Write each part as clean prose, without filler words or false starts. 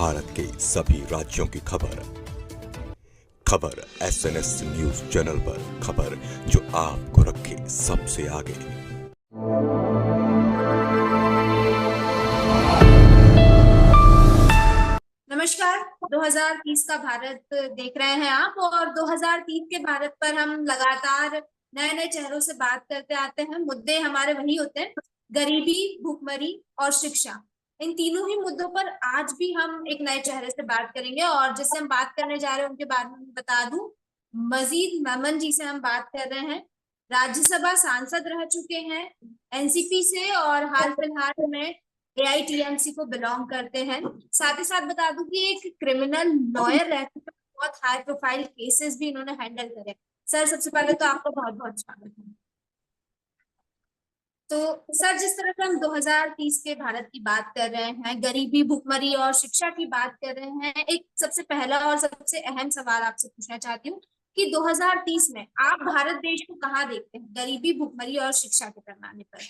भारत के सभी राज्यों की खबर। खबर एसएनएस न्यूज चैनल पर, खबर जो आपको रखे सबसे आगे। नमस्कार। 2030 का भारत देख रहे हैं आप, और 2030 के भारत पर हम लगातार नए नए चेहरों से बात करते आते हैं। मुद्दे हमारे वही होते हैं, गरीबी, भूखमरी और शिक्षा। इन तीनों ही मुद्दों पर आज भी हम एक नए चेहरे से बात करेंगे, और जिससे हम बात करने जा रहे हैं उनके बारे में बता दूं। मजीद मेमन जी से हम बात कर रहे हैं। राज्यसभा सांसद रह चुके हैं एनसीपी से, और हाल फिलहाल में एआईटीएमसी को बिलोंग करते हैं। साथ ही साथ बता दूं कि एक क्रिमिनल लॉयर रह चुके हैं, बहुत हाई प्रोफाइल केसेस भी इन्होंने हैंडल करे। सर, सबसे पहले तो आपका बहुत बहुत स्वागत है। तो सर, जिस तरह से हम 2030 के भारत की बात कर रहे हैं, गरीबी, भुखमरी और शिक्षा की बात कर रहे हैं, एक सबसे पहला और सबसे अहम सवाल आपसे पूछना चाहती हूँ कि 2030 में आप भारत देश को कहाँ देखते हैं, गरीबी, भुखमरी और शिक्षा के पैमाने पर?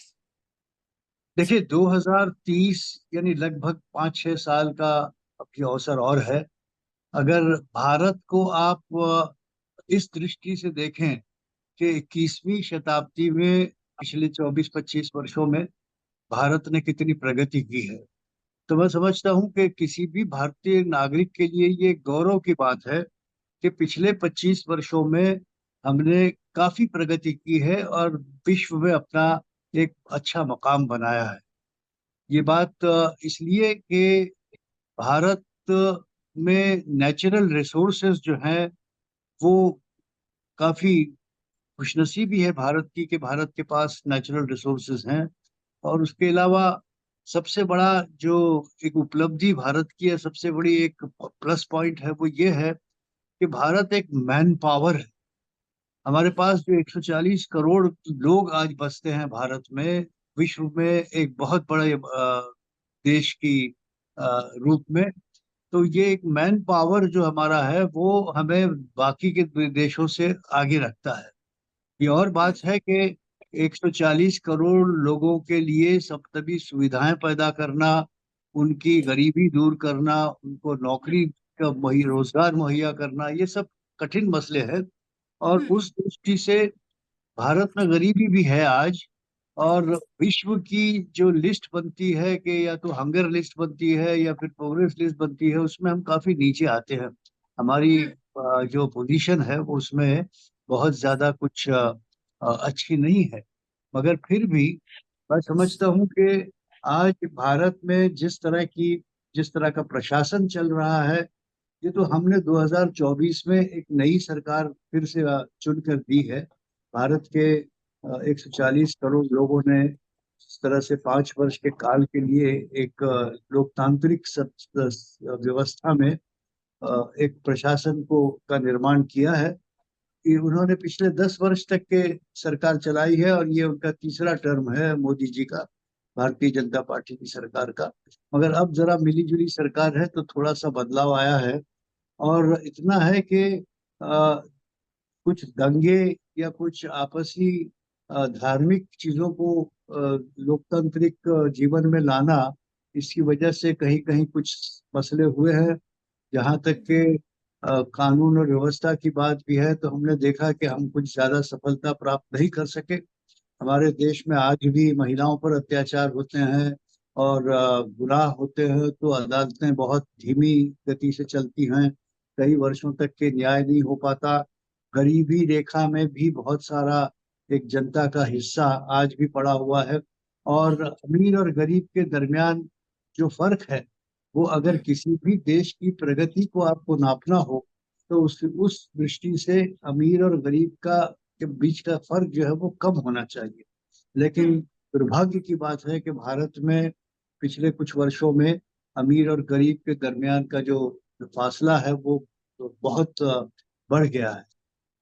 देखिए, 2030 यानी लगभग 5-6 साल का अभी अवसर और है। अगर भारत को आप इस दृष्टि से देखें कि 21वीं शताब्दी में पिछले 24-25 वर्षों में भारत ने कितनी प्रगति की है, तो मैं समझता हूं कि किसी भी भारतीय नागरिक के लिए ये गौरव की बात है कि पिछले 25 वर्षों में हमने काफी प्रगति की है और विश्व में अपना एक अच्छा मकाम बनाया है। ये बात इसलिए कि भारत में नेचुरल रिसोर्सेज जो हैं वो काफी खुशनसीबी है भारत की, कि भारत के पास नेचुरल रिसोर्सेज हैं। और उसके अलावा सबसे बड़ा जो एक उपलब्धि भारत की है, सबसे बड़ी एक प्लस पॉइंट है, वो ये है कि भारत एक मैन पावर है। हमारे पास जो 140 करोड़ लोग आज बसते हैं भारत में, विश्व में एक बहुत बड़े देश की रूप में, तो ये एक मैन पावर जो हमारा है वो हमें बाकी के देशों से आगे रखता है। ये और बात है कि 140 करोड़ लोगों के लिए सब तभी सुविधाएं पैदा करना, उनकी गरीबी दूर करना, उनको नौकरी का रोजगार मुहैया करना, ये सब कठिन मसले हैं। और उस दृष्टि से भारत में गरीबी भी है आज। और विश्व की जो लिस्ट बनती है कि या तो हंगर लिस्ट बनती है या फिर प्रोग्रेस लिस्ट बनती है, उसमें हम काफी नीचे आते हैं। हमारी जो पोजीशन है वो उसमें बहुत ज्यादा कुछ अच्छी नहीं है। मगर फिर भी मैं समझता हूँ कि आज भारत में जिस तरह का प्रशासन चल रहा है, ये तो हमने 2024 में एक नई सरकार फिर से चुन कर दी है। भारत के 140 करोड़ लोगों ने इस तरह से 5 वर्ष के काल के लिए एक लोकतांत्रिक व्यवस्था में एक प्रशासन को का निर्माण किया है। कि उन्होंने पिछले 10 वर्ष तक के सरकार चलाई है, और ये उनका तीसरा टर्म है मोदी जी का, भारतीय जनता पार्टी की सरकार का। मगर अब जरा मिली जुली सरकार है तो थोड़ा सा बदलाव आया है। और इतना है कि अ, कुछ दंगे या कुछ आपसी धार्मिक चीजों को लोकतांत्रिक जीवन में लाना, इसकी वजह से कहीं कहीं कुछ मसले हुए हैं। जहाँ तक के कानून और व्यवस्था की बात भी है, तो हमने देखा कि हम कुछ ज्यादा सफलता प्राप्त नहीं कर सके। हमारे देश में आज भी महिलाओं पर अत्याचार होते हैं और गुनाह होते हैं तो अदालतें बहुत धीमी गति से चलती हैं, कई वर्षों तक के न्याय नहीं हो पाता। गरीबी रेखा में भी बहुत सारा एक जनता का हिस्सा आज भी पड़ा हुआ है। और अमीर और गरीब के दरमियान जो फर्क है, वो अगर किसी भी देश की प्रगति को आपको नापना हो, तो उस दृष्टि से अमीर और गरीब का के बीच का फर्क जो है वो कम होना चाहिए। लेकिन दुर्भाग्य की बात है कि भारत में पिछले कुछ वर्षों में अमीर और गरीब के दरमियान का जो फासला है वो बहुत बढ़ गया है।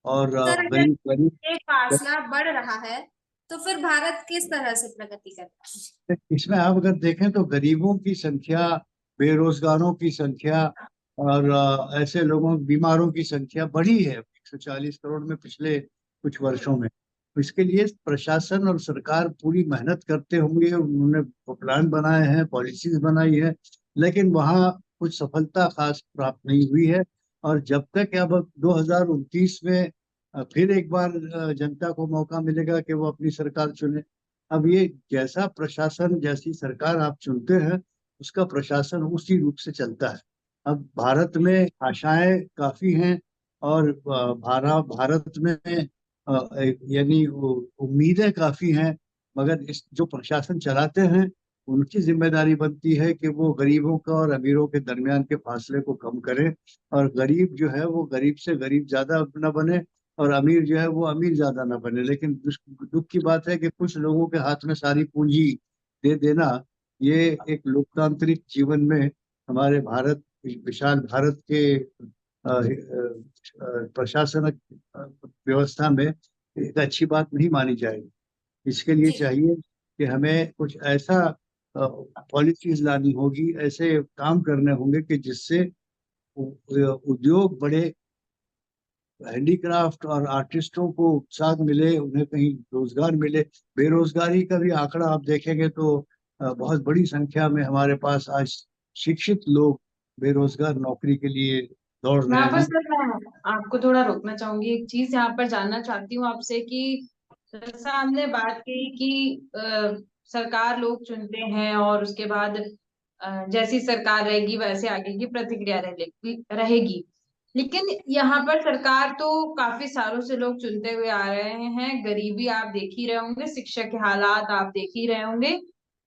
और सर, अगर गरीब गरीब ये फासला बढ़ रहा है तो फिर भारत किस तरह से प्रगति कर रहा इसमें आप अगर देखें तो गरीबों की संख्या, बेरोजगारों की संख्या और ऐसे लोगों बीमारों की संख्या बढ़ी है 140 करोड़ में पिछले कुछ वर्षों में। तो इसके लिए प्रशासन और सरकार पूरी मेहनत करते होंगे, उन्होंने प्लान बनाए हैं, पॉलिसीज बनाई है, लेकिन वहाँ कुछ सफलता खास प्राप्त नहीं हुई है। और जब तक अब 2029 में फिर एक बार जनता को मौका मिलेगा कि वो अपनी सरकार चुने। अब ये जैसा प्रशासन, जैसी सरकार आप चुनते हैं, उसका प्रशासन उसी रूप से चलता है। अब भारत में आशाएं काफी हैं, और भारत में यानी उम्मीदें काफी हैं। मगर इस जो प्रशासन चलाते हैं, उनकी जिम्मेदारी बनती है कि वो गरीबों का और अमीरों के दरमियान के फासले को कम करें, और गरीब जो है वो गरीब से गरीब ज्यादा न बने, और अमीर जो है वो अमीर ज्यादा न बने। लेकिन दुख की बात है कि कुछ लोगों के हाथ में सारी पूंजी दे देना, ये एक लोकतांत्रिक जीवन में, हमारे भारत, विशाल भारत के प्रशासनिक व्यवस्था में एक अच्छी बात नहीं मानी जाएगी। इसके लिए जी चाहिए कि हमें कुछ ऐसा पॉलिसीज लानी होगी, ऐसे काम करने होंगे कि जिससे उद्योग बड़े, हैंडीक्राफ्ट और आर्टिस्टों को उत्साह मिले, उन्हें कहीं रोजगार मिले। बेरोजगारी का भी आंकड़ा आप देखेंगे तो बहुत बड़ी संख्या में हमारे पास आज शिक्षित लोग बेरोजगार नौकरी के लिए दौड़ रहे यहाँ पर हैं। सर मैं आपको थोड़ा रोकना चाहूंगी, एक चीज यहाँ पर जानना चाहती हूँ आपसे कि जैसा हमने बात की कि सरकार लोग चुनते हैं और उसके बाद जैसी सरकार रहेगी वैसे आगे की प्रतिक्रिया रहेगी। लेकिन यहाँ पर सरकार तो काफी सालों से लोग चुनते हुए आ रहे हैं, गरीबी आप देख ही रहे होंगे, शिक्षा के हालात आप देख ही रहे होंगे।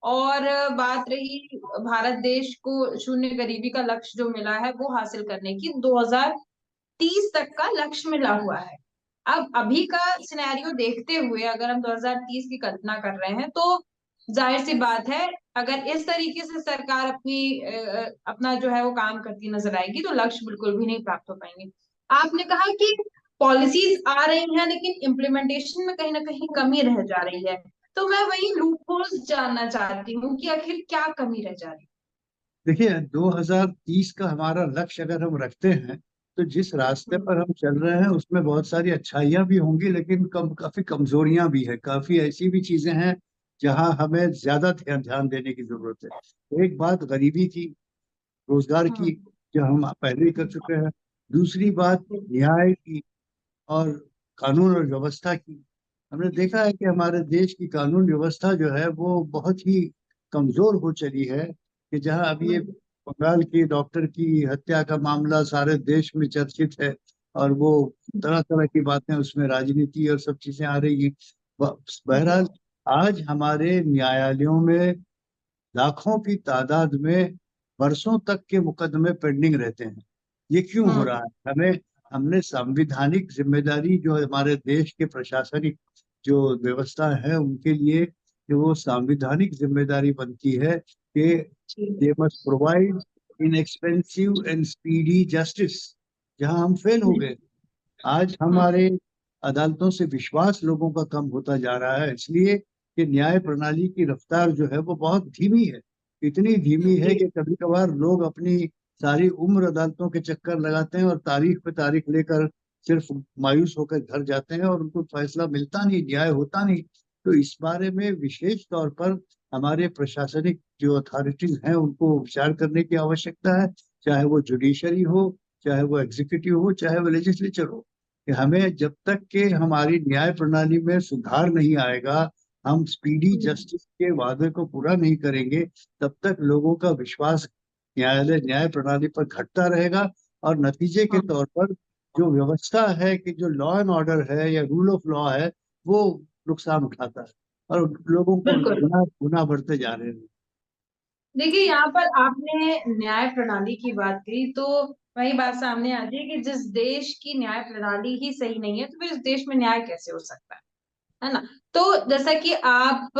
और बात रही भारत देश को शून्य गरीबी का लक्ष्य जो मिला है वो हासिल करने की, 2030 तक का लक्ष्य मिला हुआ है। अब अभी का सिनेरियो देखते हुए अगर हम 2030 की कल्पना कर रहे हैं तो जाहिर सी बात है, अगर इस तरीके से सरकार अपना जो है वो काम करती नजर आएगी तो लक्ष्य बिल्कुल भी नहीं प्राप्त हो पाएंगे। आपने कहा कि पॉलिसीज आ रही हैं लेकिन इम्प्लीमेंटेशन में कहीं ना कहीं कमी रह जा रही है, तो मैं वही लूप होल्स जानना चाहती हूँ कि आखिर क्या कमी रह जा रही देखिए, 2030 का हमारा लक्ष्य अगर हम रखते हैं, तो जिस रास्ते है। पर हम चल रहे हैं उसमें बहुत सारी अच्छाइयां भी होंगी, लेकिन काफी कमजोरियां भी है, काफी ऐसी भी चीजें हैं जहां हमें ज्यादा ध्यान देने की जरूरत है। एक बात गरीबी की, रोजगार की, हम्म। जो हम पहले ही कर चुके हैं। दूसरी बात न्याय की, और कानून और व्यवस्था की। हमने देखा है कि हमारे देश की कानून व्यवस्था जो है वो बहुत ही कमजोर हो चली है, कि जहां अभी ये बंगाल की डॉक्टर की हत्या का मामला सारे देश में चर्चित है, और वो तरह तरह की बातें उसमें, राजनीति और सब चीजें आ रही हैं। बहरहाल, आज हमारे न्यायालयों में लाखों की तादाद में वर्षों तक के मुकदमे पेंडिंग रहते हैं। ये क्यों हो रहा हम्म। है? हमें हमने संविधानिक जिम्मेदारी जो हमारे देश के प्रशासनिक जो व्यवस्था है उनके लिए, जो वो संवैधानिक जिम्मेदारी बनती है कि they must provide inexpensive and speedy justice. जहां हम फेल हो गए, आज हमारे अदालतों से विश्वास लोगों का कम होता जा रहा है, इसलिए कि न्याय प्रणाली की रफ्तार जो है वो बहुत धीमी है। इतनी धीमी है कि कभी कभार लोग अपनी सारी उम्र अदालतों के चक्कर लगाते हैं, और तारीख पे तारीख लेकर सिर्फ मायूस होकर घर जाते हैं, और उनको फैसला मिलता नहीं, न्याय होता नहीं। तो इस बारे में विशेष तौर पर हमारे प्रशासनिक जो अथॉरिटीज हैं उनको विचार करने की आवश्यकता है, चाहे वो जुडिशरी हो, चाहे वो एग्जीक्यूटिव हो, चाहे वो लेजिस्लेचर हो। कि हमें जब तक के हमारी न्याय प्रणाली में सुधार नहीं आएगा, हम स्पीडी जस्टिस के वादे को पूरा नहीं करेंगे, तब तक लोगों का विश्वास न्याय प्रणाली पर घटता रहेगा। और नतीजे के तौर पर जो व्यवस्था है, कि जो लॉ एंड ऑर्डर है या रूल ऑफ लॉ है, वो नुकसान उठाता है, और लोगों को बिल्कुल। गुनाह गुनाह बढ़ते जा रहे हैं। देखिए यहाँ पर आपने न्याय प्रणाली की बात की तो वही बात सामने आती है कि जिस देश की न्याय प्रणाली ही सही नहीं है तो फिर उस देश में न्याय कैसे हो सकता है ना। तो जैसा कि आप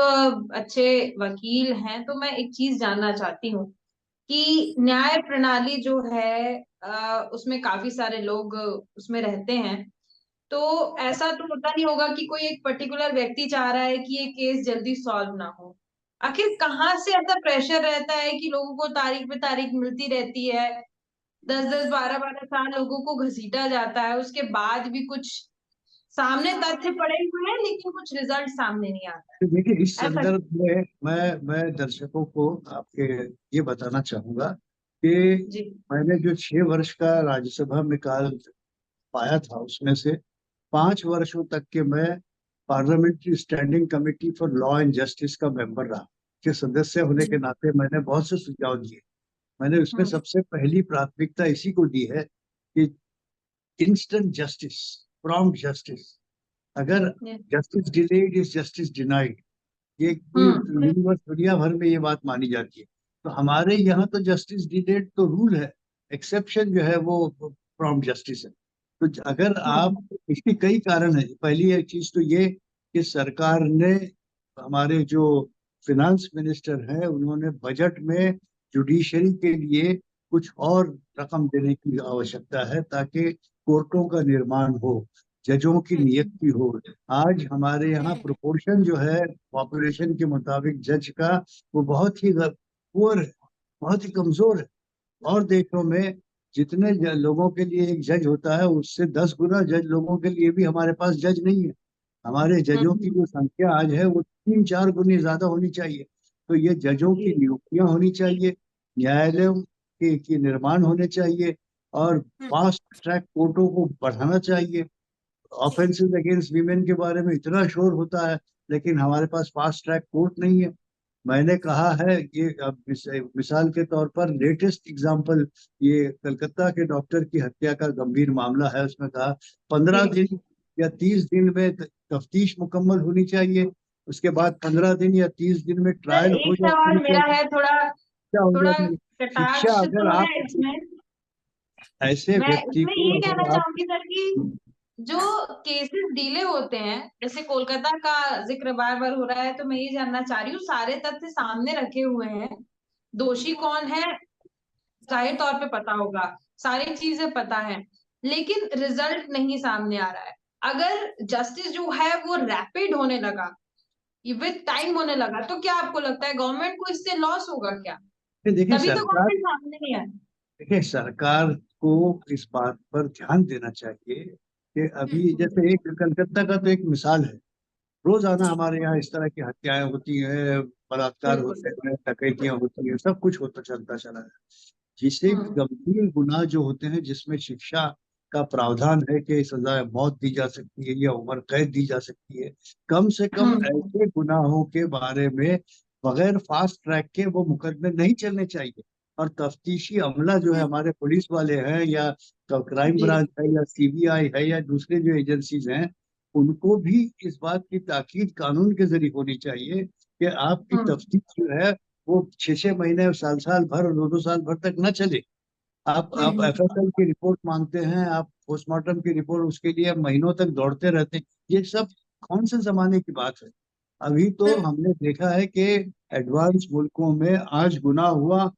अच्छे वकील हैं तो मैं एक चीज जानना चाहती हूँ कि न्याय प्रणाली जो है उसमें काफी सारे लोग उसमें रहते हैं, तो ऐसा तो होता नहीं होगा कि कोई एक पर्टिकुलर व्यक्ति चाह रहा है कि ये केस जल्दी सॉल्व ना हो। आखिर कहाँ से ऐसा प्रेशर रहता है कि लोगों को तारीख पे तारीख मिलती रहती है, 10-10 12-12 साल लोगों को घसीटा जाता है, उसके बाद भी कुछ सामने तथ्य पड़े हुए हैं लेकिन कुछ रिजल्ट सामने नहीं आता तो देखिए, इस है ऐसा। संदर्भ में मैं दर्शकों को आपके ये बताना चाहूंगा कि जी मैंने जो 6 वर्ष का राज्यसभा में काल पाया था, उसमें से 5 वर्षों तक के मैं parliamentary standing committee for law and justice का मेंबर रहा, के सदस्य होने के नाते मैंने बहुत से सुझाव दिए। मैंने उसमें सबसे पहली प्राथमिकता इसी को दी है कि इंस्टेंट जस्टिस, प्रॉम्प्ट जस्टिस। अगर justice delayed is justice denied, ये पूरी यूनिवर्स दुनिया भर में ये बात मानी जाती है। तो हमारे यहाँ तो जस्टिस डिलेड तो रूल है, एक्सेप्शन जो है वो प्रॉम्प्ट जस्टिस है। तो अगर आप, इसके कई कारण है। पहली एक चीज तो ये कि सरकार ने, हमारे जो फिनांस मिनिस्टर हैं, उन्होंने बजट में जुडिशरी के लिए कुछ और रकम देने की आवश्यकता है, ताकि कोर्टों का निर्माण हो, जजों की नियुक्ति हो। आज हमारे यहाँ प्रोपोर्शन जो है पॉपुलेशन के मुताबिक जज का, वो बहुत ही पुअर है, बहुत ही कमजोर है। और देशों में जितने लोगों के लिए एक जज होता है, उससे 10 गुना जज लोगों के लिए भी हमारे पास जज नहीं है। हमारे जजों की जो संख्या आज है वो 3-4 गुनी ज्यादा होनी चाहिए। तो ये जजों की नियुक्तियां होनी चाहिए, न्यायालयों के निर्माण होने चाहिए, और फास्ट ट्रैक कोर्टों को बढ़ाना चाहिए। ऑफेंसेस अगेंस्ट वीमेन के बारे में इतना शोर होता है, लेकिन हमारे पास फास्ट ट्रैक कोर्ट नहीं है। मैंने कहा है, ये अब मिसाल के तौर पर लेटेस्ट एग्जांपल, ये कलकत्ता के डॉक्टर की हत्या का गंभीर मामला है। उसमें कहा 15 दिन या 30 दिन में तफ्तीश मुकम्मल होनी चाहिए, उसके बाद 15 दिन या 30 दिन में सर, ट्रायल हो एक सवाल जानी मेरा चाहिए, है, थोड़ा शिक्षा हो थोड़ा जानी। शिक्षा कटाक्ष अगर तो आप है इसमें। ऐसे मैं व्यक्ति इसमें को, ये कहना अगर आप, चाहूंगी सर कि जो केसेस डिले होते हैं, जैसे कोलकाता का जिक्र बार बार हो रहा है, तो मैं ये जानना चाह रही हूँ, सारे तथ्य सामने रखे हुए हैं, दोषी कौन है जाहिर तौर पे पता होगा, सारी चीजें पता है, लेकिन रिजल्ट नहीं सामने आ रहा है। अगर जस्टिस जो है वो रैपिड होने लगा, विद टाइम होने लगा, तो क्या आपको लगता है गवर्नमेंट को इससे लॉस होगा क्या? देखिए तभी तो सरकार, गवर्नमेंट सामने नहीं है। देखिए सरकार को इस बात पर ध्यान देना चाहिए कि अभी जैसे एक कलकत्ता का तो एक मिसाल है। रोजाना हमारे यहाँ इस तरह की हत्याएं होती हैं, बलात्कार बिल्कुल। होते हैं, डकैतियां होती हैं, सब कुछ होता चलता चला है। जिसे हम्म गंभीर गुनाह जो होते हैं, जिसमें शिक्षा का प्रावधान है कि सजा मौत दी जा सकती है या उम्र कैद दी जा सकती है, कम से कम हम्म ऐसे गुनाहों के बारे में बगैर फास्ट ट्रैक के वो मुकदमे नहीं चलने चाहिए। और तफ्तीशी अमला जो है, हमारे पुलिस वाले हैं या क्राइम जी ब्रांच है या सीबीआई है या दूसरे जो एजेंसीज हैं, उनको भी इस बात की ताकीद कानून के जरिए होनी चाहिए कि आपकी हम्म तफ्तीश जो है वो 6-6 महीने, साल भर और 2-2 साल भर तक न चले। आप एफएसएल की रिपोर्ट मांगते हैं, आप पोस्टमार्टम की रिपोर्ट, उसके लिए महीनों तक दौड़ते रहते हैं। ये सब कौन से जमाने की बात है? अभी तो हमने देखा है कि एडवांस मुल्कों में आज गुनाह हुआ,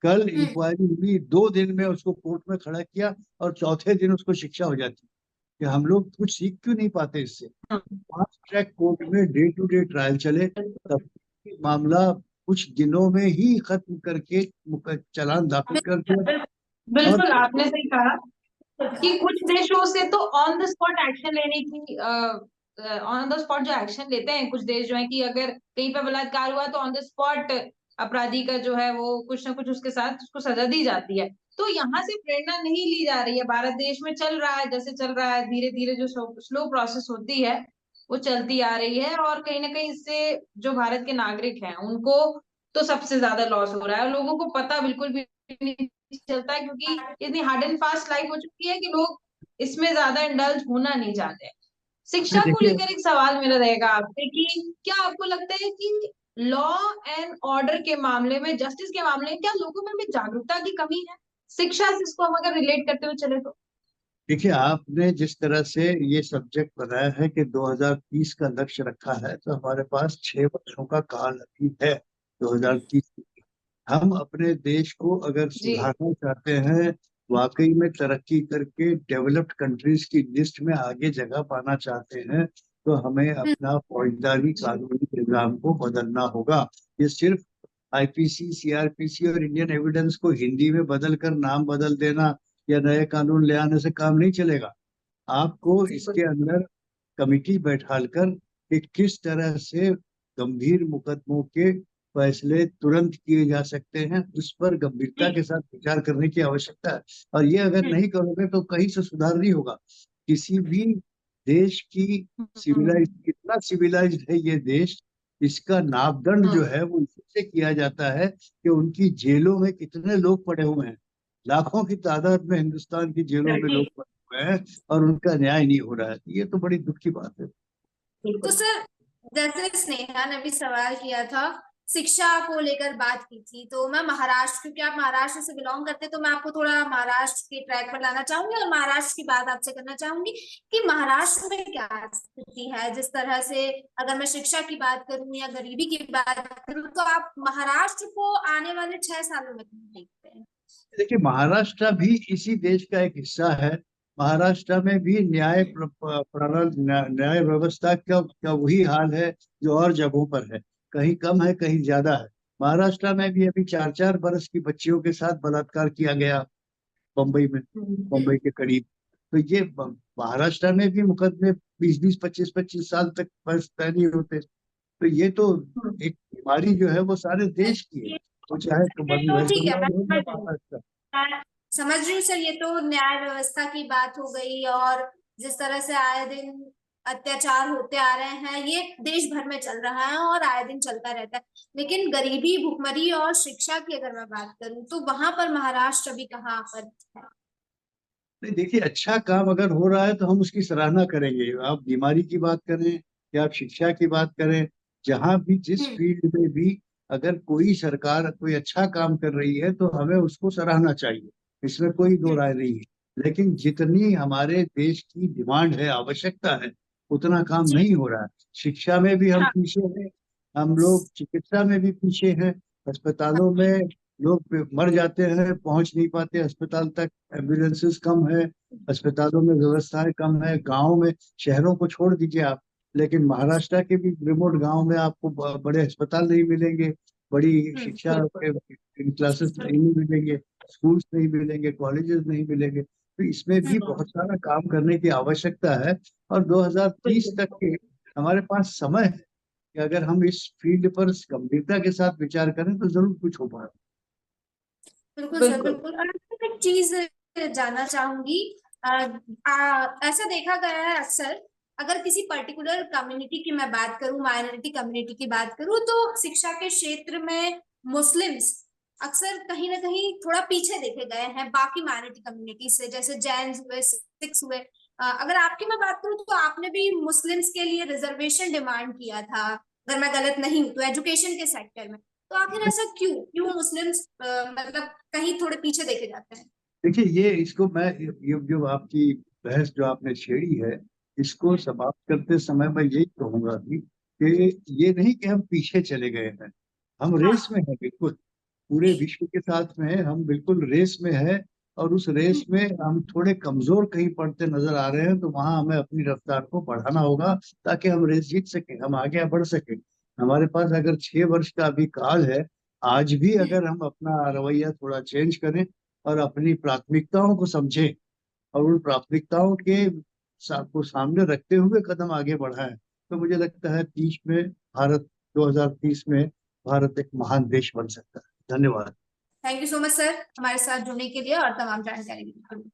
कल इंक्वायरी हुई, 2 दिन में उसको कोर्ट में खड़ा किया और चौथे दिन उसको शिक्षा हो जाती है। कि हम लोग कुछ सीख क्यों नहीं पाते इससे? फास्ट ट्रैक कोर्ट में डे टू डे ट्रायल चले, तब मामला कुछ दिनों में ही खत्म करके चालान दाखिल कर दिया। और बिल्कुल आपने सही कहा कि कुछ देशों से तो ऑन द स्पॉट एक्शन लेने की, ऑन द स्पॉट जो एक्शन लेते हैं कुछ देश जो है, कि अगर कहीं पे बलात्कार हुआ तो ऑन द स्पॉट अपराधी का जो है वो कुछ ना कुछ उसके साथ उसको सजा दी जाती है। तो यहाँ से प्रेरणा नहीं ली जा रही है, भारत देश में चल रहा है जैसे चल रहा है, धीरे धीरे जो स्लो प्रोसेस होती है वो चलती आ रही है, और कहीं ना कहीं इससे जो भारत के नागरिक हैं उनको तो सबसे ज्यादा लॉस हो रहा है, और लोगों को पता बिल्कुल भी नहीं चलता है, क्योंकि इतनी हार्ड एंड फास्ट लाइफ हो चुकी है कि लोग इसमें ज्यादा इंडल्ज होना नहीं चाहते। शिक्षा को देखिए, लेकर एक सवाल मेरा रहेगा आपसे कि क्या आपको लगता है कि लॉ एंड ऑर्डर के मामले में, जस्टिस के मामले में, क्या लोगों में भी जागरूकता की कमी है? शिक्षा से इसको हम अगर रिलेट करते हुए चले तो। देखिए आपने जिस तरह से ये सब्जेक्ट बनाया है कि 2030 का लक्ष्य रखा है, तो हमारे पास 6 वर्षों का काल अभी है, 2030। हम अपने देश को अगर जी सुधारना चाहते हैं, वाकई में तरक्की करके डेवलप्ड कंट्रीज की लिस्ट में आगे जगह पाना चाहते हैं, तो हमें अपना फौजदारी कानूनी निज़ाम को बदलना होगा। ये सिर्फ आईपीसी, सीआरपीसी और इंडियन एविडेंस को हिंदी में बदल कर नाम बदल देना या नए कानून ले आने से काम नहीं चलेगा। आपको इसके अंदर कमिटी बैठालकर कि किस तरह से गंभीर मुकदमों के फैसले तुरंत किए जा सकते हैं, उस पर गंभीरता के साथ विचार करने की आवश्यकता है। और ये अगर नहीं करोगे तो कहीं से सुधार नहीं होगा। किसी भी देश की कितना सिविलाइज्ड है ये देश, इसका मापदंड जो है वो इससे किया जाता है कि उनकी जेलों में कितने लोग पड़े हुए हैं। लाखों की तादाद में हिंदुस्तान की जेलों में लोग पड़े हुए हैं और उनका न्याय नहीं हो रहा है। ये तो बड़ी दुख की बात है। तो सर, जैसे स्नेहा ने भी सवाल किया था, शिक्षा को लेकर बात की थी, तो मैं महाराष्ट्र, क्योंकि आप महाराष्ट्र से बिलोंग करते हैं, तो मैं आपको थोड़ा महाराष्ट्र के ट्रैक पर लाना चाहूंगी और महाराष्ट्र की बात आपसे करना चाहूंगी कि महाराष्ट्र में क्या स्थिति है। जिस तरह से अगर मैं शिक्षा की बात करूं या गरीबी की बात करूं, तो आप महाराष्ट्र को आने वाले 6 सालों में देखते हैं? देखिए, महाराष्ट्र भी इसी देश का एक हिस्सा है। महाराष्ट्र में भी न्याय व्यवस्था का वही हाल है जो और जगहों पर है। कहीं कम है, कहीं ज्यादा है। महाराष्ट्र में भी अभी 4-4 बरस की बच्चियों के साथ बलात्कार किया गया बम्बई में, बम्बई के करीब। तो ये महाराष्ट्र में भी मुकदमे 20-20, 25-25 साल तक बस तय नहीं होते। तो ये तो एक बीमारी जो है वो सारे देश की है, वो चाहे तो वेस्ट ठीक है, बंगाल हो या मैं महाराष्ट्र। समझ रही हूँ सर। ये तो न्याय व्यवस्था की बात हो गई, और जिस तरह से आए दिन अत्याचार होते आ रहे हैं, ये देश भर में चल रहा है और आए दिन चलता रहता है। लेकिन गरीबी, भुखमरी और शिक्षा की अगर मैं बात करूं, तो वहां पर महाराष्ट्र अभी कहाँ पर है? नहीं, देखिए, अच्छा काम अगर हो रहा है तो हम उसकी सराहना करेंगे। आप बीमारी की बात करें या आप शिक्षा की बात करें, जहां भी जिस फील्ड में भी अगर कोई सरकार कोई अच्छा काम कर रही है तो हमें उसको सराहना चाहिए, इसमें कोई दो राय नहीं है। लेकिन जितनी हमारे देश की डिमांड है, आवश्यकता है, उतना काम नहीं हो रहा है। शिक्षा में भी हम पीछे हैं, हम लोग चिकित्सा में भी पीछे हैं। अस्पतालों में लोग मर जाते हैं, पहुंच नहीं पाते अस्पताल तक, एम्बुलेंसेस कम है, अस्पतालों में व्यवस्थाएं कम है। गाँव में, शहरों को छोड़ दीजिए आप, लेकिन महाराष्ट्र के भी रिमोट गांव में आपको बड़े अस्पताल नहीं मिलेंगे, बड़ी शिक्षा के क्लासेस नहीं मिलेंगे, स्कूल्स नहीं मिलेंगे, कॉलेजेस नहीं मिलेंगे। तो इसमें भी बहुत सारा काम करने की आवश्यकता है। और 2030 तक के हमारे पास समय है कि अगर हम इस फील्ड पर गंभीरता के साथ विचार करें तो जरूर कुछ हो पाएगा। बिल्कुल सर, बिल्कुल। और मैं एक चीज जानना चाहूंगी, ऐसा देखा गया है अक्सर, अगर किसी पर्टिकुलर कम्युनिटी की मैं बात करूं, माइनॉरिटी कम्युनिटी की बात करूं, तो शिक्षा के क्षेत्र में मुस्लिम्स अक्सर कहीं ना कहीं थोड़ा पीछे देखे गए हैं बाकी माइनॉरिटी कम्युनिटी से, जैसे जैन हुए, सिख्स हुए। अगर आपकी मैं बात करूं, तो आपने भी मुस्लिम्स के लिए रिजर्वेशन डिमांड किया था, अगर मैं गलत नहीं हूं तो, एजुकेशन के सेक्टर में। तो आखिर ऐसा क्यों क्यों मुस्लिम्स मतलब कहीं थोड़े पीछे देखे जाते हैं? देखिए, ये इसको मैं ये जो आपकी बहस जो आपने छेड़ी है, इसको समाप्त करते समय मैं यही कहूंगा कि ये नहीं कि हम पीछे चले गए हैं, हम रेस में हैं, बिल्कुल पूरे विश्व के साथ में है, हम बिल्कुल रेस में है। और उस रेस में हम थोड़े कमजोर कहीं पड़ते नजर आ रहे हैं, तो वहां हमें अपनी रफ्तार को बढ़ाना होगा ताकि हम रेस जीत सके, हम आगे बढ़ सके। हमारे पास अगर 6 वर्ष का अभी काल है, आज भी अगर हम अपना रवैया थोड़ा चेंज करें और अपनी प्राथमिकताओं को समझें और उन प्राथमिकताओं के को सामने रखते हुए कदम आगे बढ़ाएं, तो मुझे लगता है 2030 में भारत एक महान देश बन सकता है। धन्यवाद। Thank you so much sir, हमारे साथ जुड़ने के लिए और तमाम जानकारी के लिए।